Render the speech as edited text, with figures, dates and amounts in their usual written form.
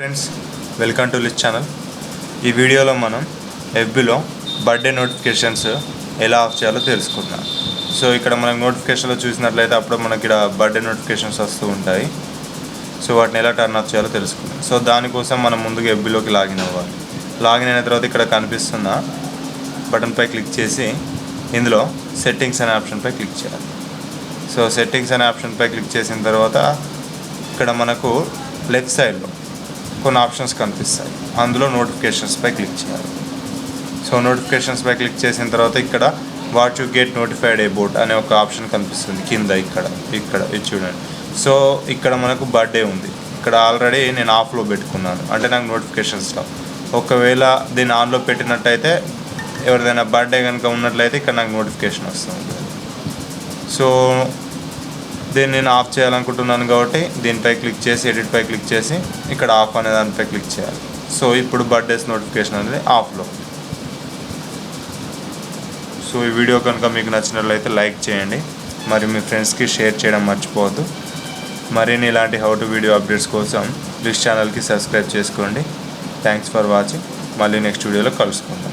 Friends, welcome to list channel. ఈ వీడియోలో మనం ఎఫ్బీలో బర్త్డే నోటిఫికేషన్స్ ఎలా ఆఫ్ చేయాలో తెలుసుకుందాం. సో ఇక్కడ మనకు నోటిఫికేషన్లో చూసినట్లయితే అప్పుడు మనకి ఇక్కడ బర్త్డే నోటిఫికేషన్స్ వస్తూ ఉంటాయి. సో వాటిని ఎలా టర్న్ ఆఫ్ చేయాలో తెలుసుకుందాం. సో దానికోసం మనం ముందుగా ఎఫ్బీలోకి లాగిన్ అవ్వాలి. లాగిన్ అయిన తర్వాత ఇక్కడ కనిపిస్తున్న బటన్పై క్లిక్ చేసి ఇందులో సెట్టింగ్స్ అనే ఆప్షన్పై క్లిక్ చేయాలి. సో సెట్టింగ్స్ అనే ఆప్షన్పై క్లిక్ చేసిన తర్వాత ఇక్కడ మనకు లెఫ్ట్ సైడ్లో కొన్ని ఆప్షన్స్ కనిపిస్తాయి. అందులో నోటిఫికేషన్స్పై క్లిక్ చేయాలి. సో నోటిఫికేషన్స్పై క్లిక్ చేసిన తర్వాత ఇక్కడ what you get notified about అనే ఒక ఆప్షన్ కనిపిస్తుంది కింద. ఇక్కడ ఇది చూడండి. సో ఇక్కడ మనకు బర్త్డే ఉంది. ఇక్కడ ఆల్రెడీ నేను ఆఫ్లో పెట్టుకున్నాను, అంటే నాకు నోటిఫికేషన్స్లో. ఒకవేళ దీన్ని ఆన్లో పెట్టినట్టయితే ఎవరిదైనా బర్త్డే కనుక ఉన్నట్లయితే ఇక్కడ నాకు నోటిఫికేషన్ వస్తుంది. సో దీన్ని నేను ఆఫ్ చేయాలనుకుంటున్నాను కాబట్టి దీనిపై క్లిక్ చేసి ఎడిట్పై క్లిక్ చేసి ఇక్కడ ఆఫ్ అనే దానిపై క్లిక్ చేయాలి. సో ఇప్పుడు బర్త్డేస్ నోటిఫికేషన్ అనేది ఆఫ్లో. సో ఈ వీడియో కనుక మీకు నచ్చినట్లయితే లైక్ చేయండి, మరి మీ ఫ్రెండ్స్కి షేర్ చేయడం మర్చిపోవద్దు. మరిన్ని ఇలాంటి హౌ టు వీడియో అప్డేట్స్ కోసం లిస్ట్ ఛానల్కి సబ్స్క్రైబ్ చేసుకోండి. Thanks for watching. మళ్ళీ నెక్స్ట్ వీడియోలో కలుసుకుందాం.